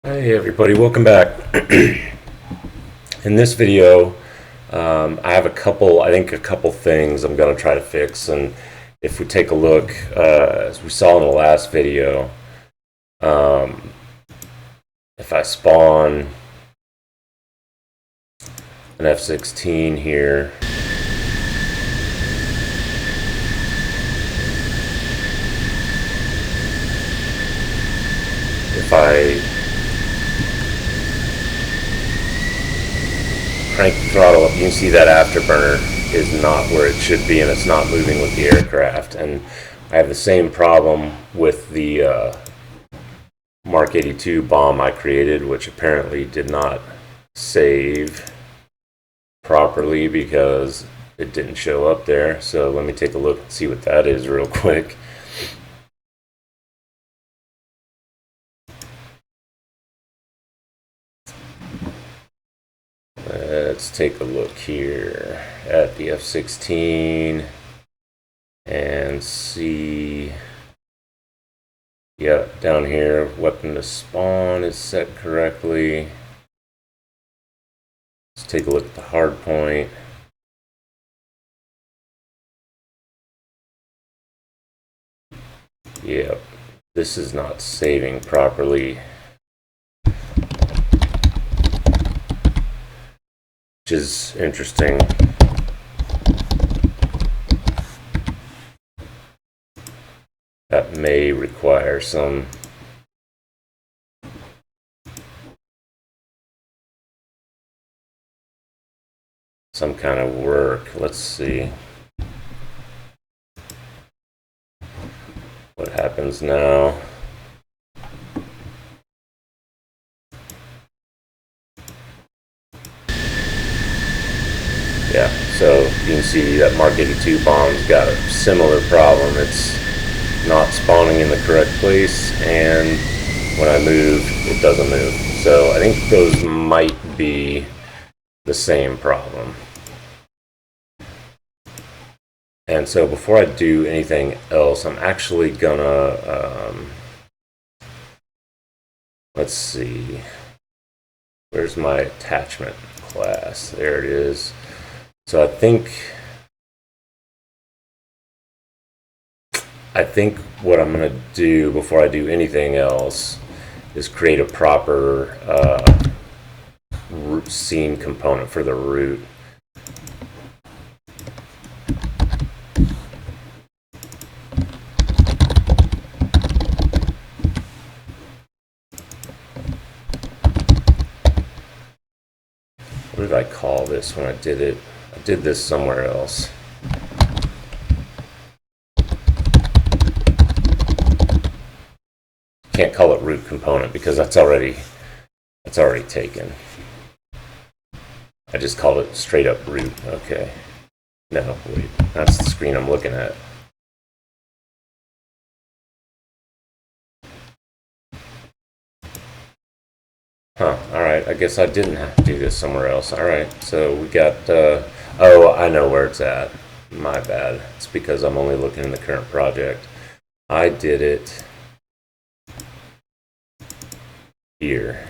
Hey everybody, welcome back. In this video, I have a couple things I'm going to try to fix. And if we take a look, as we saw in the last video, if I spawn an F-16 here, if I crank the throttle up, you can see that afterburner is not where it should be, and it's not moving with the aircraft. And I have the same problem with the Mark 82 bomb I created, which apparently did not save properly because it didn't show up there. So let me take a look and see what that is real quick. Let's take a look here at the F-16 and see. Yep, down here, weapon to spawn is set correctly. Let's take a look at the hard point. Yep, this is not saving properly, which is interesting. That may require some kind of work. Let's see what happens now. Yeah, so you can see that Mark 82 bomb's got a similar problem. It's not spawning in the correct place, and when I move, it doesn't move. So I think those might be the same problem. And so before I do anything else, I'm actually gonna, let's see, where's my attachment class? There it is. So I think what I'm going to do before I do anything else is create a proper root scene component for the root. What did I call this when I did it? I did this somewhere else. Can't call it root component because that's already taken. I just called it straight up root. Okay. No, wait, that's the screen I'm looking at. Huh, alright, I guess I didn't have to do this somewhere else. Alright, so we got, oh, I know where it's at. My bad. It's because I'm only looking in the current project. I did it here.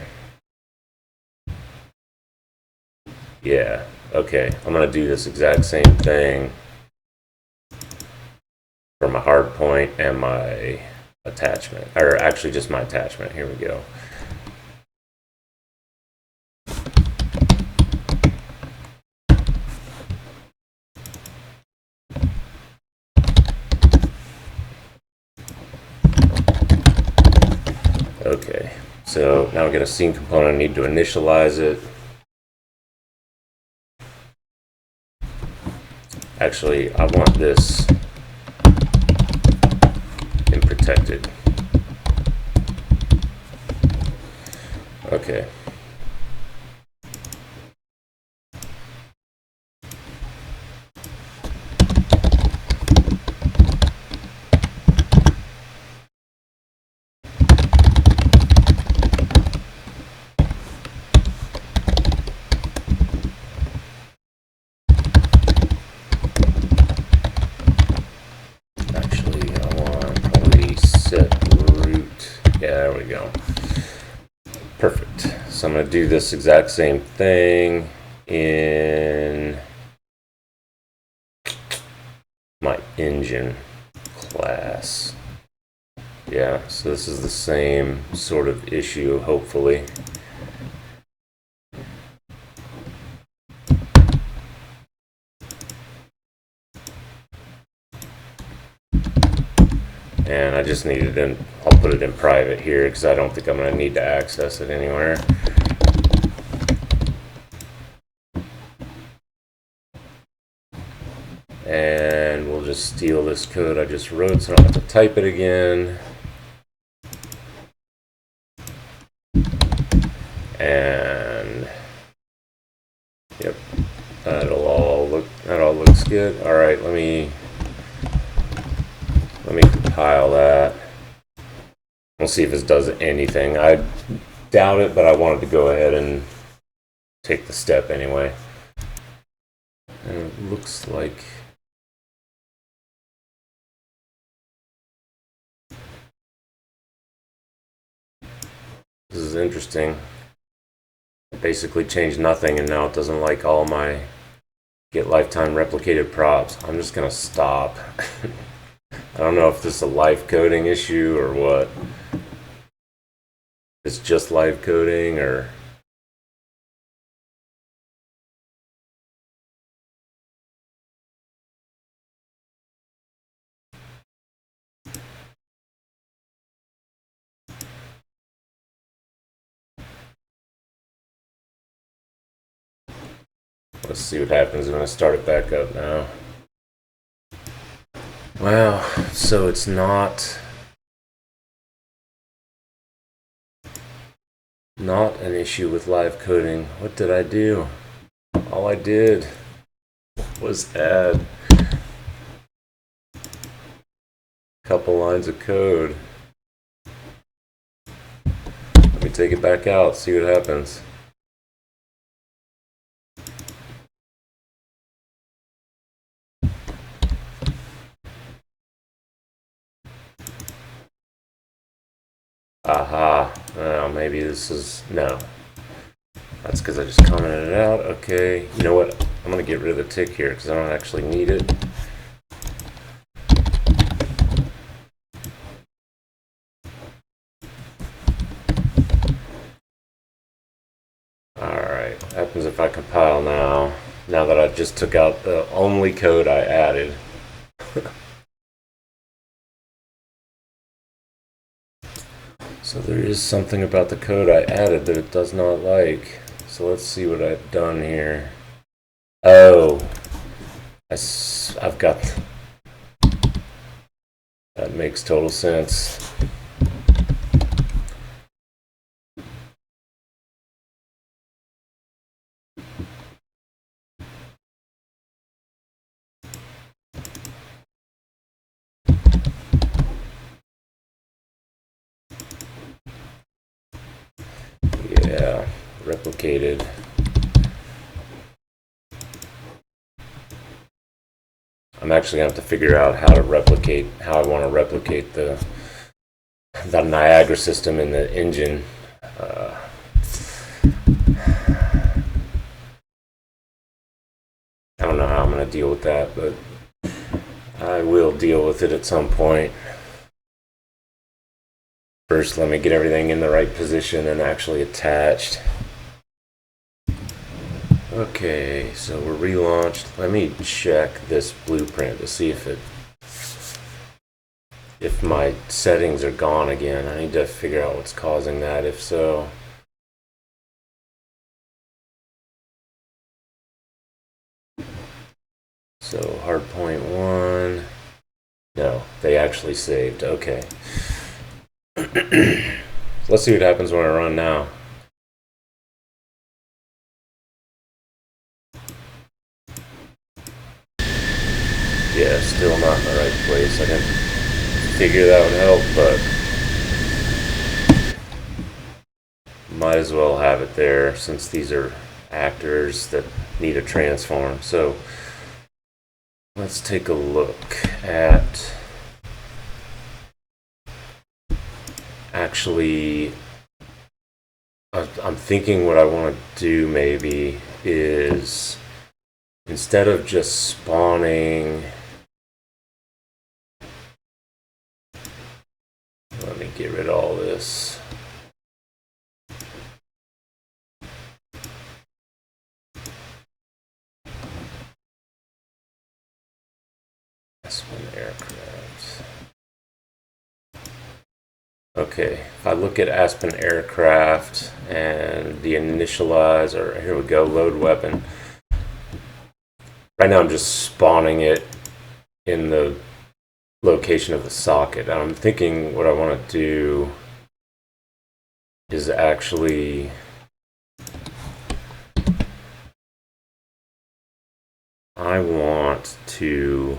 Yeah, okay, I'm going to do this exact same thing for my hard point and my attachment, or actually just my attachment. Here we go. Okay, so now we got a scene component. I need to initialize it. Actually, I want this in protected. Okay. Set root. Yeah, there we go. Perfect. So I'm going to do this exact same thing in my engine class. Yeah, so this is the same sort of issue, hopefully. And I just need it in, I'll put it in private here because I don't think I'm going to need to access it anywhere. And we'll just steal this code I just wrote so I don't have to type it again. And yep, that all looks good. All right, let me compile that. We'll see if this does anything. I doubt it, but I wanted to go ahead and take the step anyway. And it looks like this is interesting. It basically changed nothing, and now it doesn't like all my get lifetime replicated props. I'm just gonna stop. I don't know if this is a live coding issue or what. It's just live coding or... Let's see what happens when I start it back up now. Wow, so it's not an issue with live coding. What did I do? All I did was add a couple lines of code. Let me take it back out, see what happens. Aha, well, maybe this is, no. That's because I just commented it out. Okay, you know what? I'm going to get rid of the tick here because I don't actually need it. Alright, what happens if I compile now? Now that I just took out the only code I added. So there is something about the code I added that it does not like. So let's see what I've done here. Oh, I've got... That makes total sense. Yeah, replicated. I'm actually going to have to figure out how I want to replicate the Niagara system in the engine. I don't know how I'm going to deal with that, but I will deal with it at some point. First, let me get everything in the right position and actually attached. Okay, so we're relaunched. Let me check this blueprint to see if my settings are gone again. I need to figure out what's causing that, if so. So hardpoint 1, no, they actually saved. Okay. Let's see what happens when I run now. Yeah, still not in the right place. I didn't figure that would help, but might as well have it there since these are actors that need a transform. So let's take a look at actually I'm thinking what I want to do maybe is, instead of just spawning, let me get rid of all this. Aspen Aircraft. Okay, if I look at Aspen Aircraft and the initialize, or here we go, load weapon. Right now I'm just spawning it in the location of the socket. I'm thinking what I want to do is actually I want to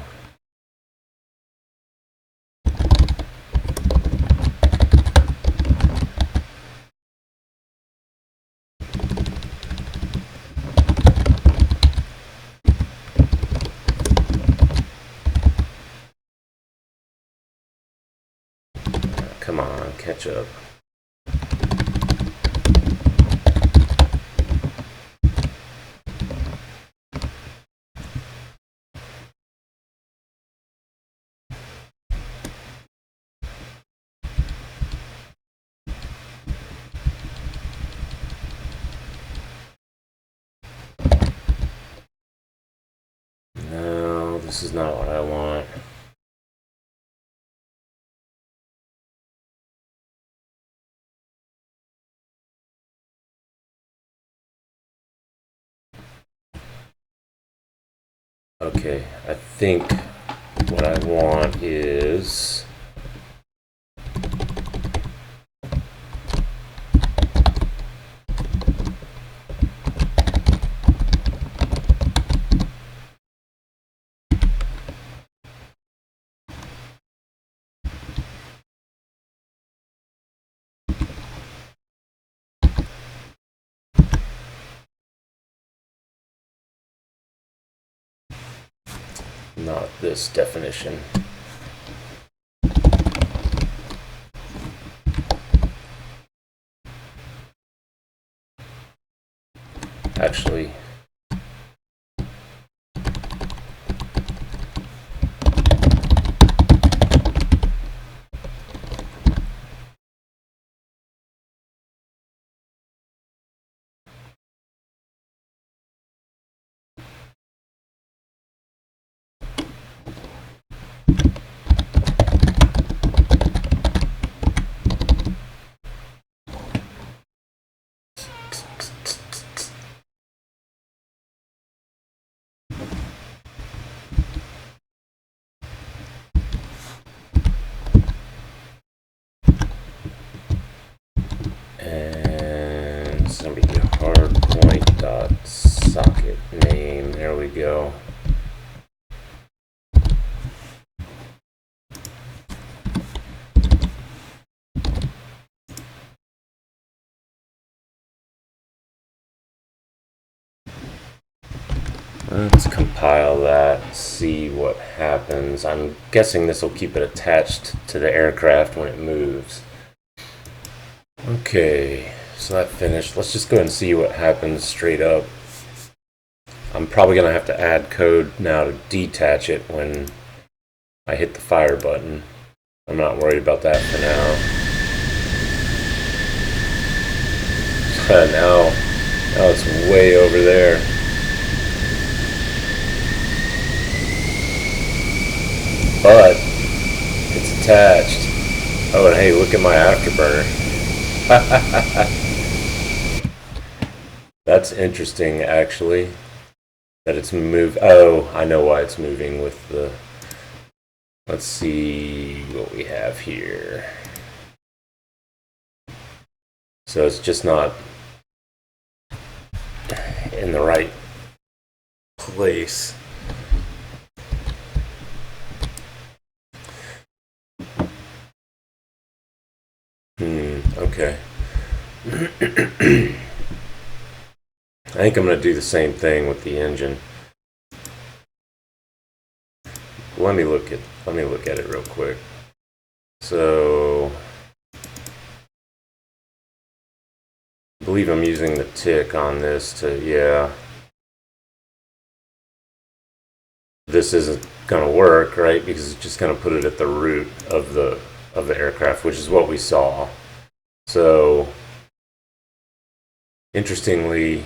come on, catch up. No, this is not what I want. Okay, I think what I want is not this definition. Actually, and it's gonna be hardpoint dot socket name. There we go. Let's compile that, see what happens. I'm guessing this will keep it attached to the aircraft when it moves. Okay, so that finished. Let's just go ahead and see what happens straight up. I'm probably going to have to add code now to detach it when I hit the fire button. I'm not worried about that for now. Now it's way over there. But it's attached. Oh, and hey, look at my afterburner. That's interesting, actually, that it's moved. Oh, I know why it's moving with the... Let's see what we have here. So it's just not in the right place. Okay. I think I'm going to do the same thing with the engine. Let me look at it real quick. So I believe I'm using the tick on this to, yeah. This isn't going to work, right? Because it's just going to put it at the root of the aircraft, which is what we saw. So, interestingly,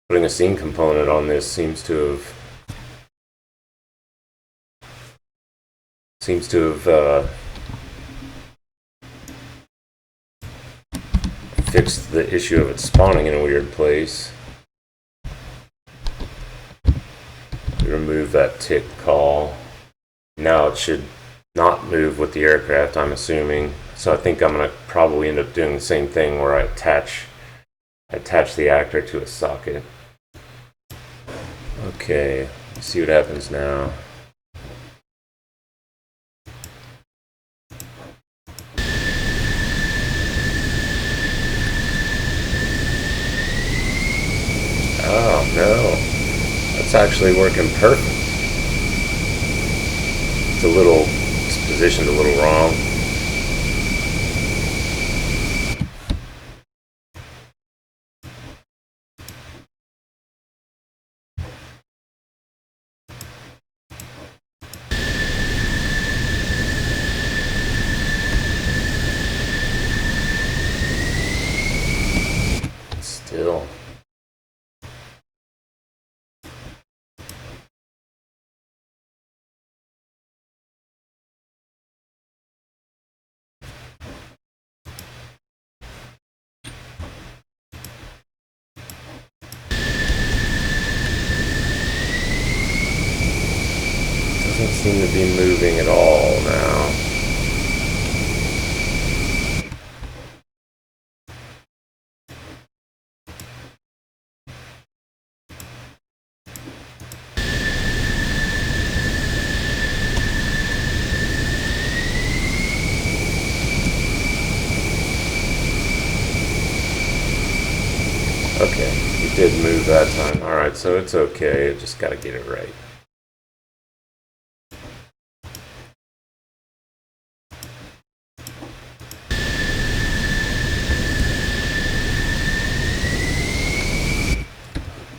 putting a scene component on this seems to have fixed the issue of it spawning in a weird place. Remove that tick call. Now it should not move with the aircraft, I'm assuming. So I think I'm going to probably end up doing the same thing where I attach the actor to a socket. Okay, let's see what happens now. Oh no, that's actually working perfect. It's positioned a little wrong. Still. Doesn't seem to be moving at all now. Okay, it did move that time. Alright, so it's okay. I just gotta get it right.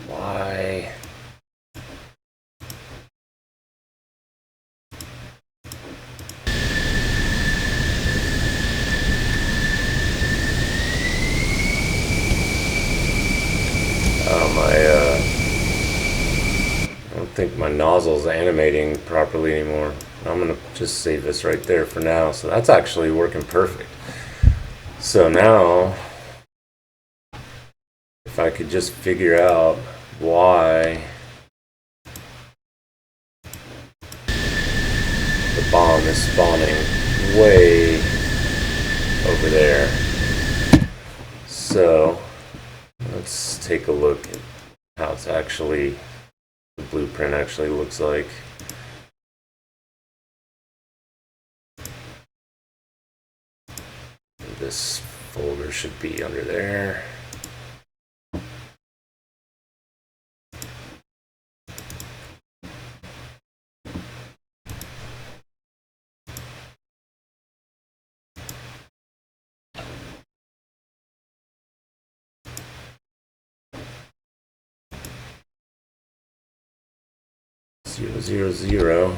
Why? I don't think my nozzle's animating properly anymore. I'm gonna just save this right there for now. So that's actually working perfect. So now, if I could just figure out why the bomb is spawning way over there. So let's take a look at how it's actually, the blueprint actually looks like. This folder should be under there. Zero, zero, zero.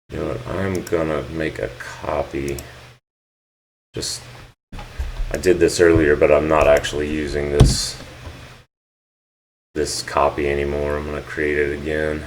You know what, I'm gonna make a copy. I did this earlier, but I'm not actually using this copy anymore. I'm gonna create it again.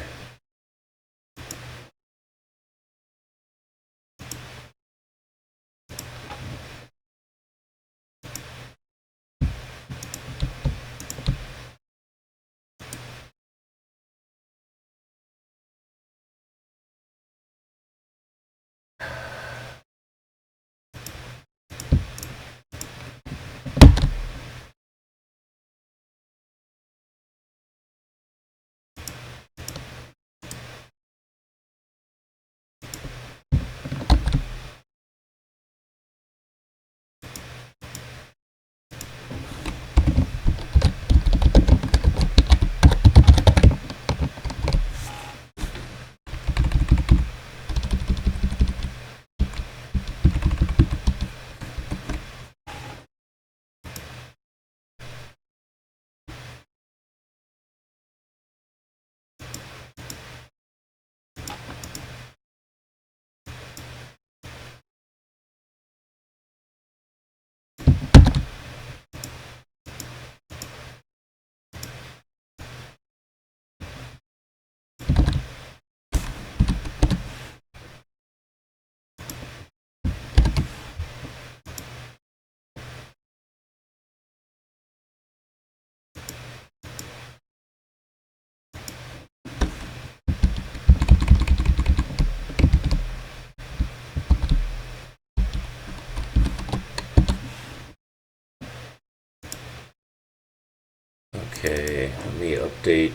Okay, let me update.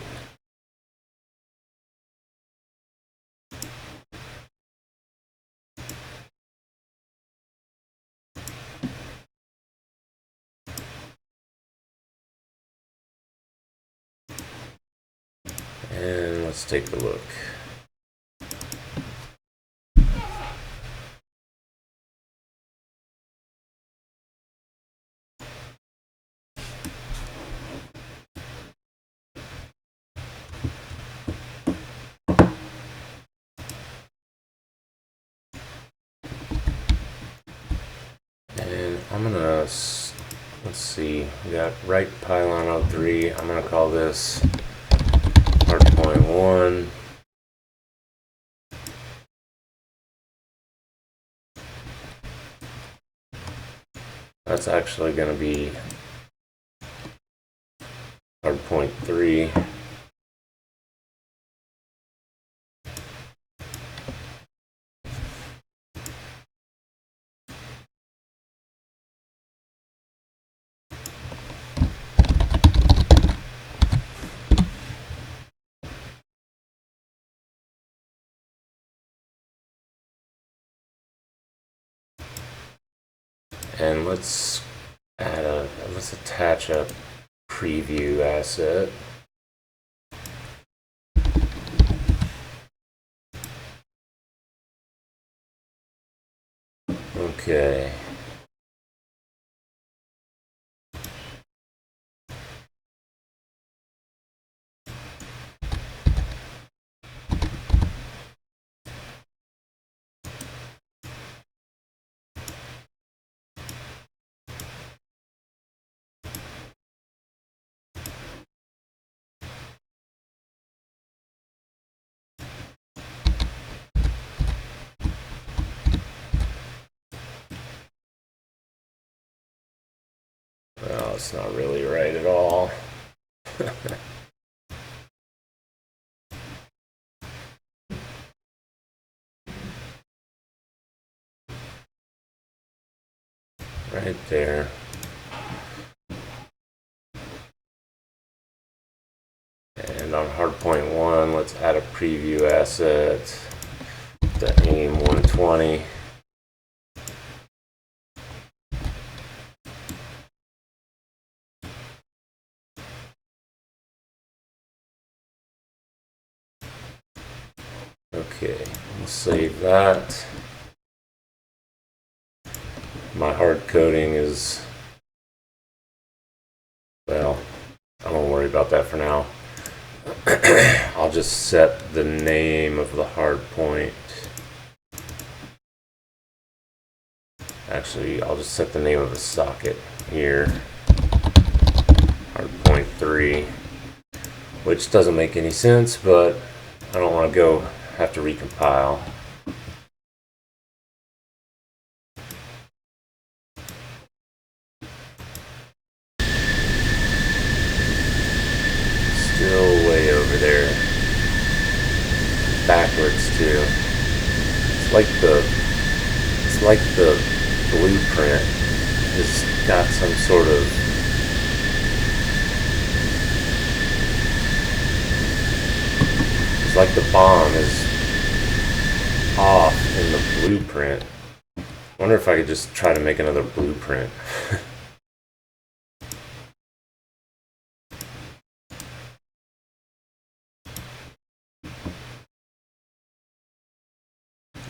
And let's take a look. And I'm gonna, let's see, we got right pylon 03. I'm gonna call this hardpoint 1. That's actually gonna be hardpoint 3. And let's attach a preview asset. Okay. Well, it's not really right at all. Right there. And on hardpoint 1, let's add a preview asset to aim 120. Okay, we'll save that. My hard coding is, well, I won't worry about that for now. I'll just set the name of the hard point. Actually, I'll just set the name of the socket here. Hardpoint 3, which doesn't make any sense, but I don't want to have to recompile. Still way over there. Backwards too. It's like the blueprint has got some sort of it's like the bomb is off in the blueprint. I wonder if I could just try to make another blueprint.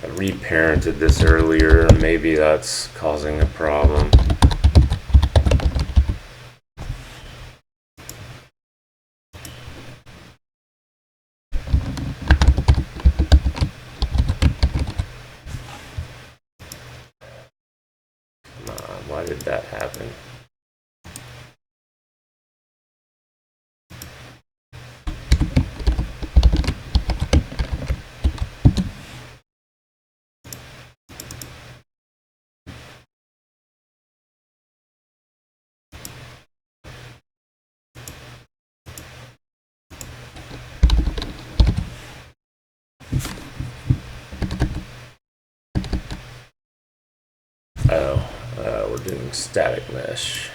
I reparented this earlier, maybe that's causing a problem. Come on, why did that happen? Oh, we're doing static mesh.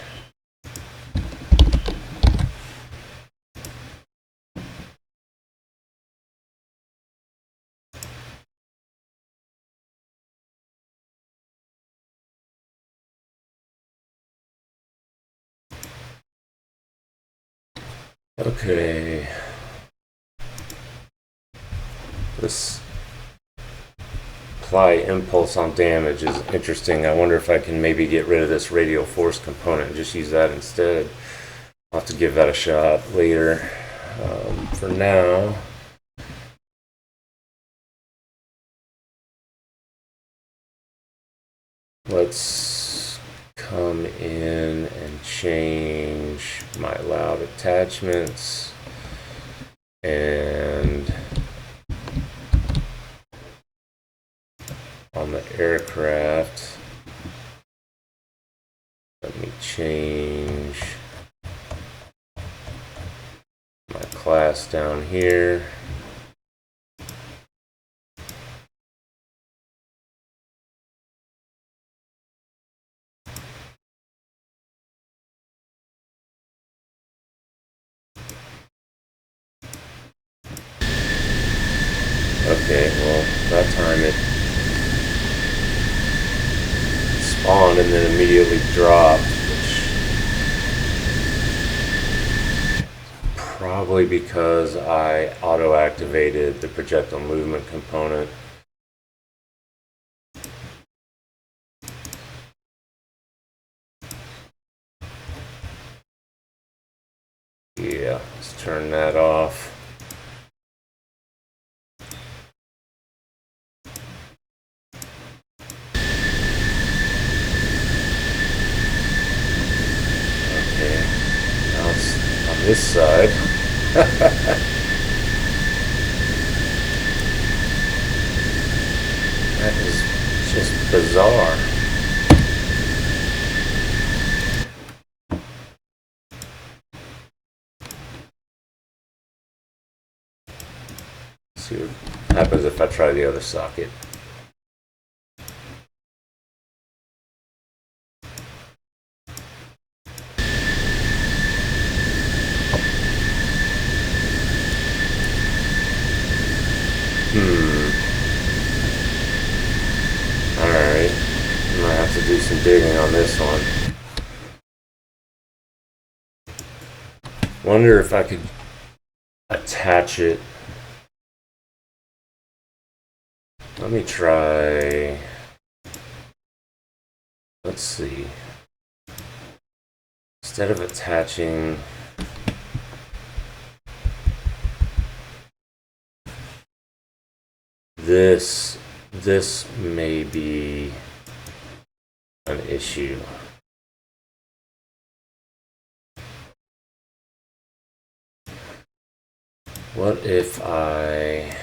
Okay. This apply impulse on damage is interesting. I wonder if I can maybe get rid of this radial force component and just use that instead. I'll have to give that a shot later. For now, let's come in and change my loud attachments and on the aircraft, let me change my class down here. Okay, well, that time it spawned and then immediately dropped, which probably because I auto-activated the projectile movement component. Yeah, let's turn that off. This side. That is just bizarre. Let's see what happens if I try the other socket. Alright. I'm gonna have to do some digging on this one. Wonder if I could attach it. Let me try. Let's see. Instead of attaching this may be an issue. What if I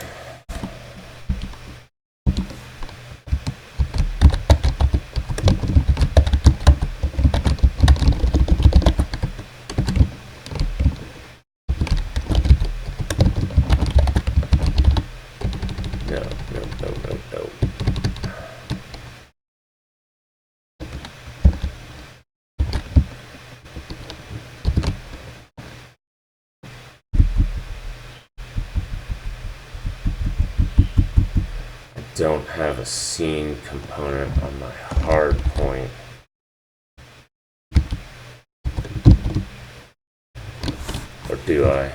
no. Don't have a scene component on my hard point. Or do I?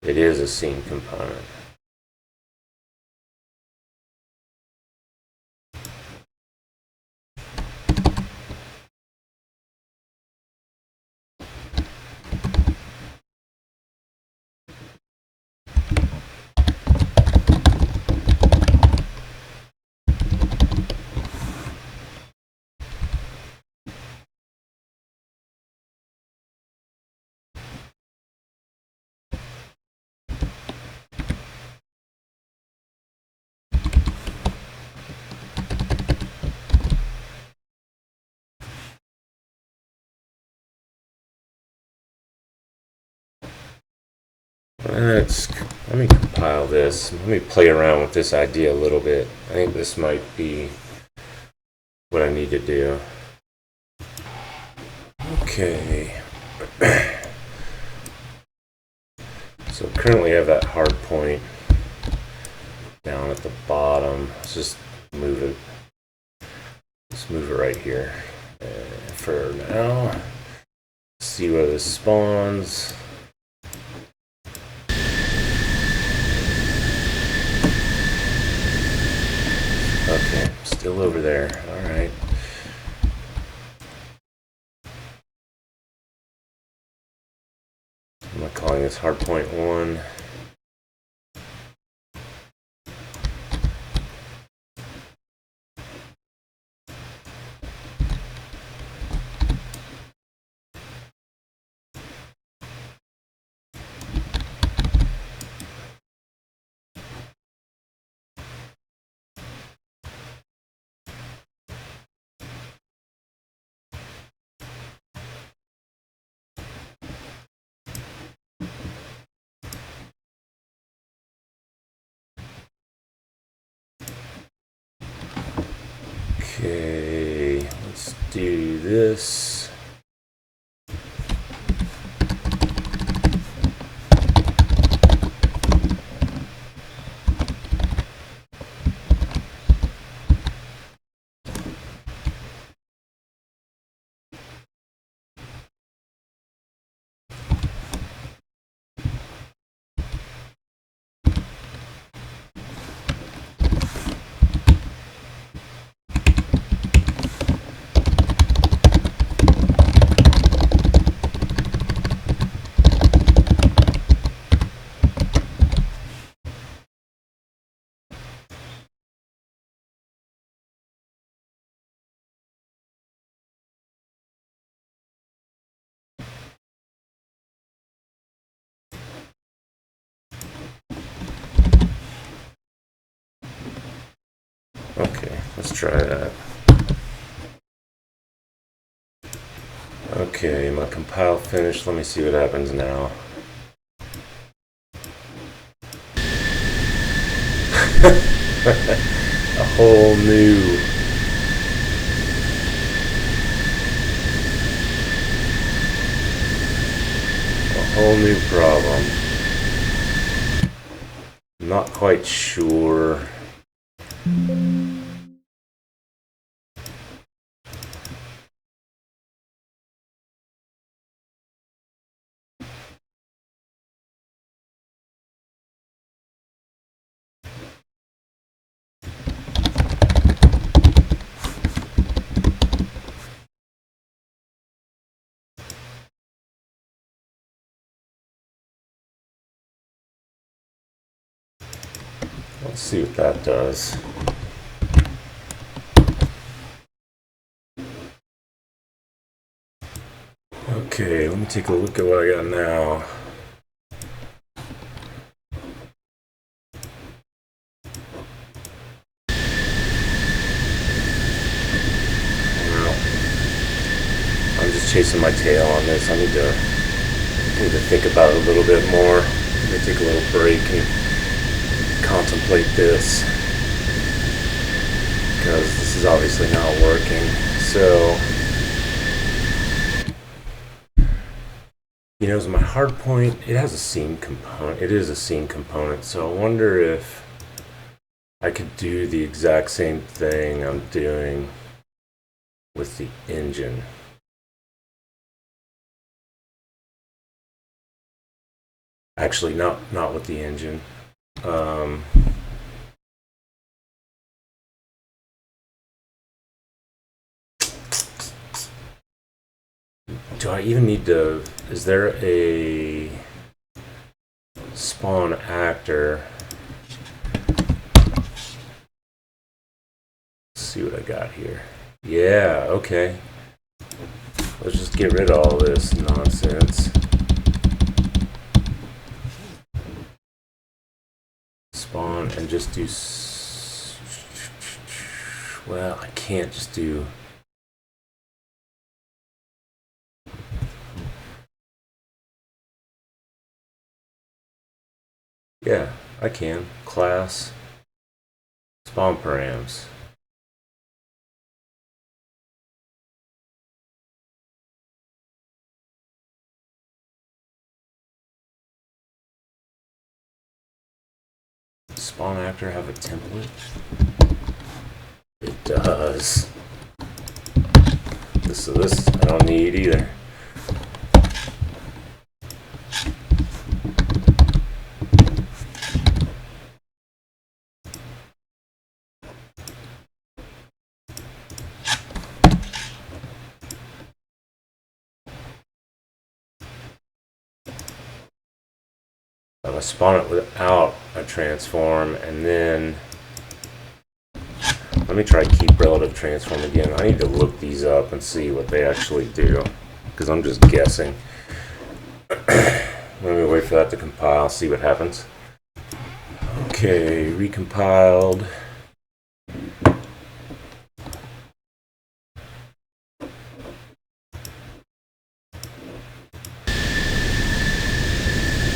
It is a scene component. Let me compile this. Let me play around with this idea a little bit. I think this might be what I need to do. Okay. So currently I have that hard point down at the bottom. Let's just move it. Let's Let's move it right here for now. See where this spawns. Okay, still over there. All right. I'm calling this hardpoint 1. Okay, let's do this. Okay, let's try that. Okay, my compile finished. Let me see what happens now. A whole new problem. Not quite sure. Let's see what that does. Okay, let me take a look at what I got now. Well, I'm just chasing my tail on this. I need to think about it a little bit more. Let me take a little break and contemplate this, because this is obviously not working. So, you know, as my hard point, it has a scene component. It is a scene component. So I wonder if I could do the exact same thing I'm doing with the engine. Actually, not with the engine. Do I even need to? Is there a spawn actor? Let's see what I got here. Yeah, okay. Let's just get rid of all this nonsense. Spawn and just do. Well, I can't just do. Yeah, I can. Class. Spawn params. Spawn actor have a template? It does. so this I don't need either. I'm going to spawn it without a transform, and then let me try keep relative transform again. I need to look these up and see what they actually do, because I'm just guessing. Let me wait for that to compile, see what happens. Okay, recompiled.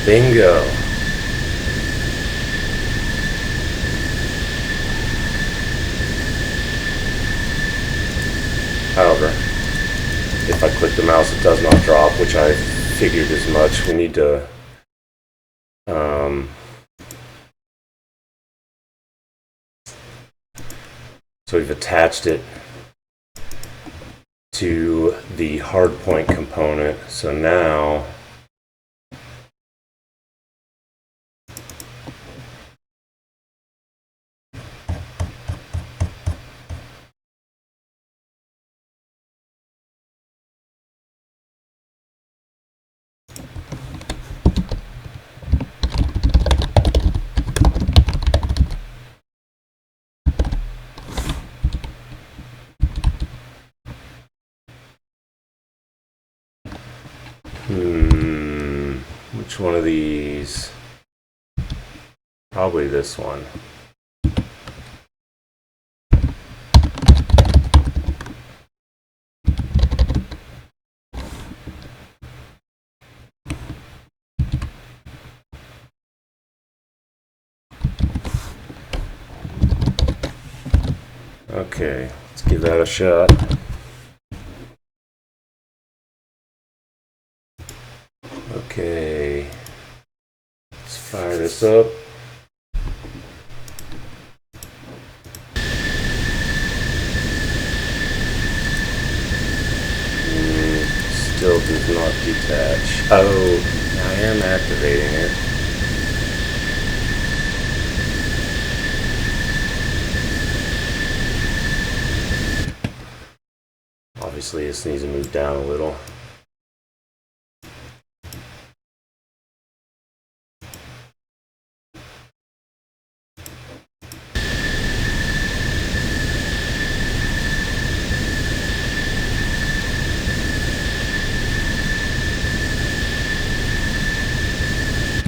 Bingo. However, if I click the mouse, it does not drop, which I figured as much. We need to so we've attached it to the hardpoint component. So now which one of these? Probably this one. Okay, let's give that a shot. Okay, let's fire this up. Still does not detach. Oh, I am activating it. Obviously, this needs to move down a little.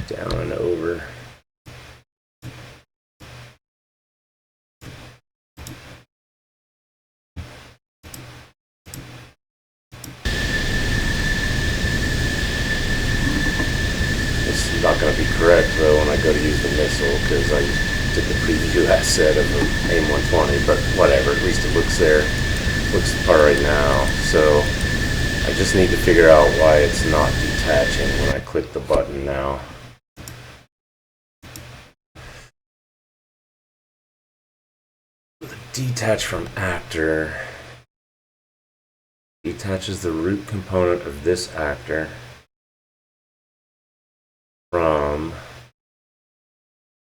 Down and over. This is not going to be correct though when I go to use the missile, because I did the preview asset of the AIM-120, but whatever, at least it looks there. Looks the part right now. So I just need to figure out why it's not detaching when I click the button now. Detach from actor. Detaches the root component of this actor from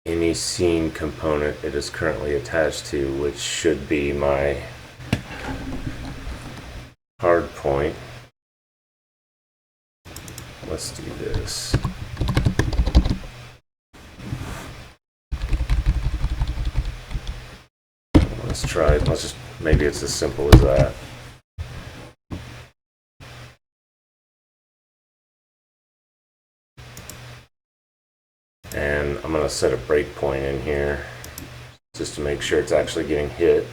any scene component it is currently attached to, which should be my hard point. Let's do this. Let's try it. Let's just, maybe it's as simple as that. And I'm going to set a breakpoint in here just to make sure it's actually getting hit.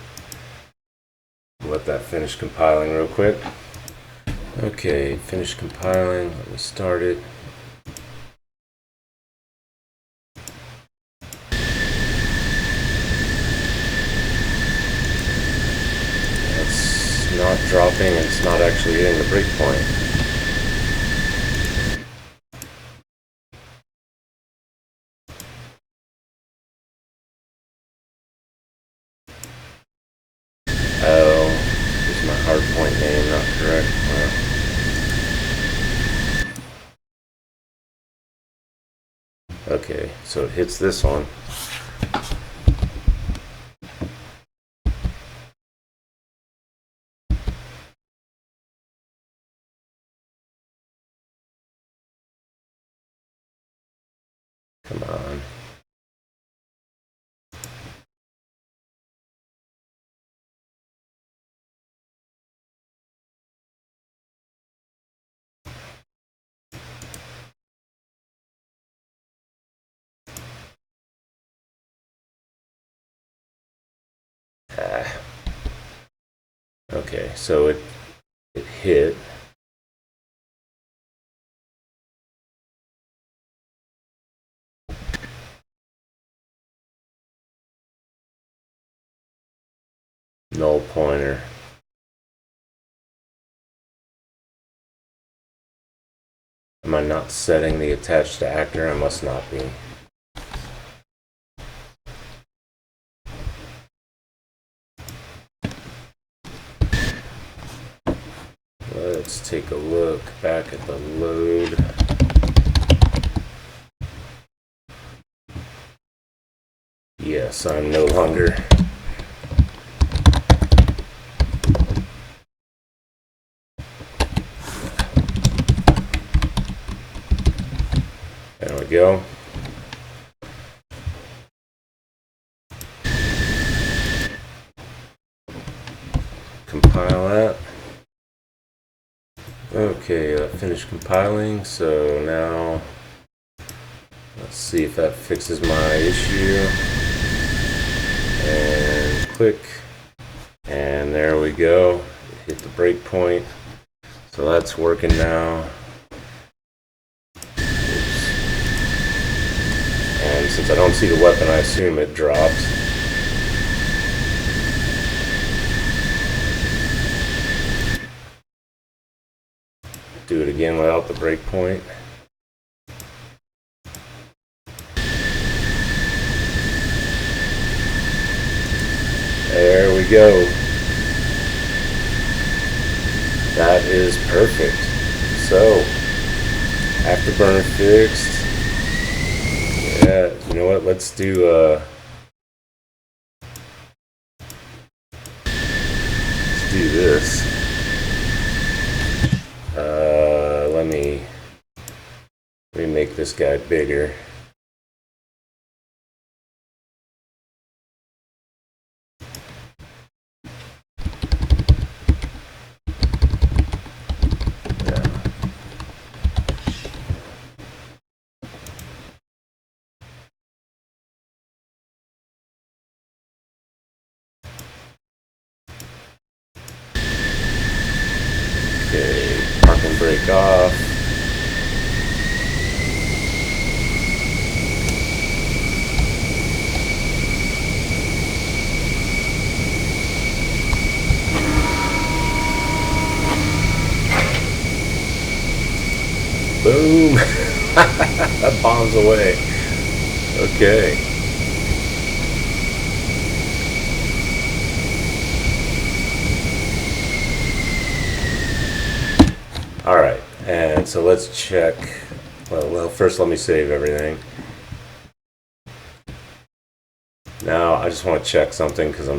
Let that finish compiling real quick. Okay, finish compiling. Let me start it. It's not dropping, and it's not actually hitting the breakpoint. Oh, is my hardpoint name not correct? Okay, so it hits this one. Come on. Okay, so it hit. Null pointer. Am I not setting the attached to actor? I must not be. Let's take a look back at the load. Yes, I'm no longer. There we go. Compile that. Okay, finished compiling, so now let's see if that fixes my issue. And click, and there we go. Hit the breakpoint. So that's working now. Oops. And since I don't see the weapon, I assume it dropped. Do it again without the breakpoint. There we go. That is perfect. So, afterburner fixed. Yeah, you know what? Let's do this. Let me make this guy bigger. Okay, park and brake off. Boom! That bombs away. Okay. Alright, and so let's check. Well, first let me save everything. Now, I just want to check something because I'm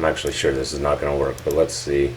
actually sure this is not going to work, but let's see.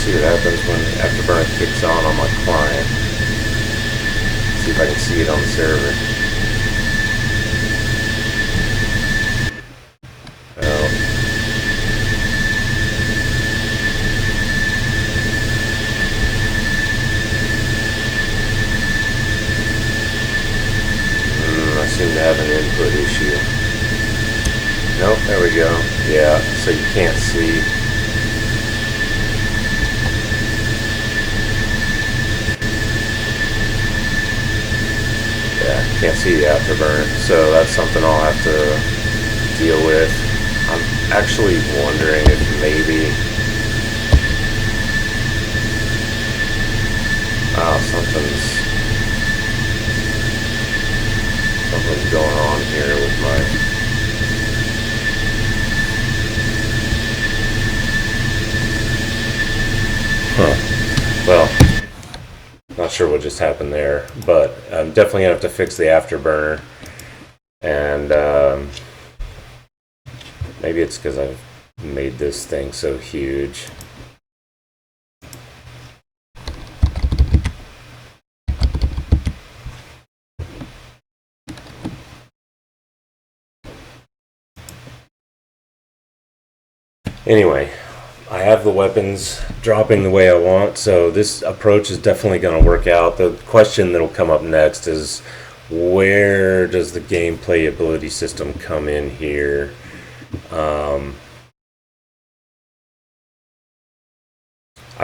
See what happens when the afterburner kicks on my client. See if I can see it on the server. Well, I seem to have an input issue. Nope, there we go. Yeah, so you can't see. can't see the afterburner, so that's something I'll have to deal with. I'm actually wondering if maybe something's going on here with my well, not sure what just happened there, but I'm definitely gonna have to fix the afterburner, and maybe it's because I've made this thing so huge. Anyway, I have the weapons dropping the way I want, so this approach is definitely going to work out. The question that'll come up next is, where does the gameplay ability system come in here? I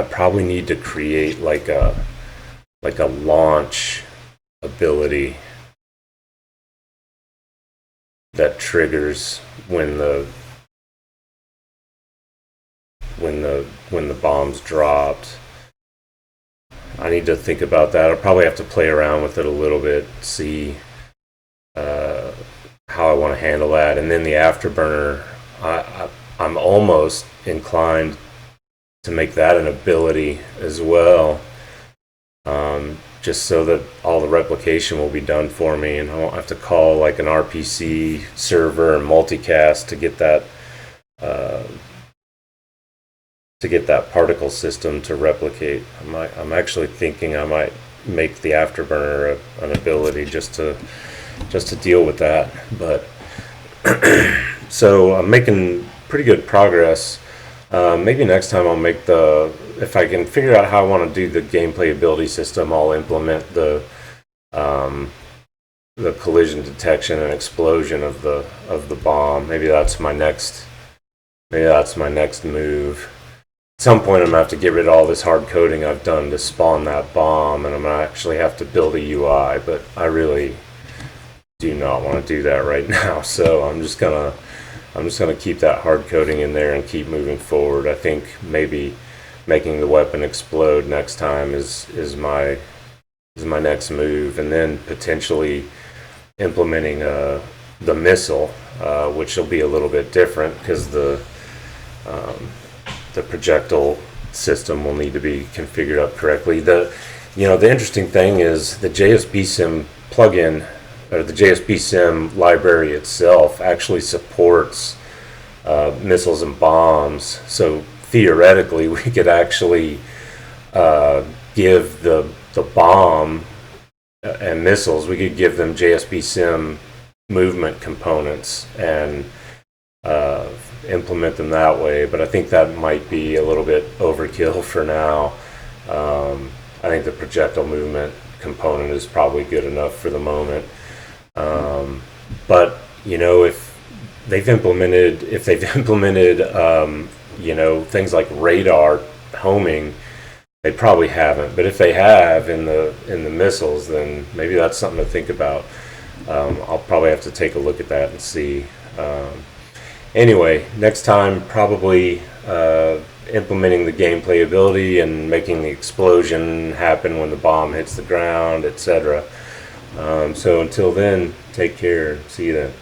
probably need to create like a launch ability that triggers when the bomb's dropped. I need to think about that. I'll probably have to play around with it a little bit, see how I want to handle that. And then the afterburner, I'm almost inclined to make that an ability as well, just so that all the replication will be done for me, and I won't have to call like an RPC server and multicast to get that particle system to replicate. I'm actually thinking I might make the afterburner an ability just to deal with that. But so I'm making pretty good progress. Maybe next time I'll make if I can figure out how I want to do the gameplay ability system, I'll implement the collision detection and explosion of the bomb. Maybe that's my next move. At some point I'm going to have to get rid of all this hard coding I've done to spawn that bomb, and I'm going to actually have to build a UI, but I really do not want to do that right now. So I'm just gonna keep that hard coding in there and keep moving forward. I think maybe making the weapon explode next time is my next move, and then potentially implementing the missile, which will be a little bit different because the projectile system will need to be configured up correctly. The interesting thing is the JSP Sim plugin, or the JSP Sim library itself, actually supports missiles and bombs. So theoretically, we could actually give the bomb and missiles, we could give them JSP Sim movement components and implement them that way, but I think that might be a little bit overkill for now. I think the projectile movement component is probably good enough for the moment. But if they've implemented things like radar homing, they probably haven't. But if they have in the missiles, then maybe that's something to think about. I'll probably have to take a look at that and see. Anyway, next time probably implementing the gameplay ability and making the explosion happen when the bomb hits the ground, etc. So until then, take care. See you then.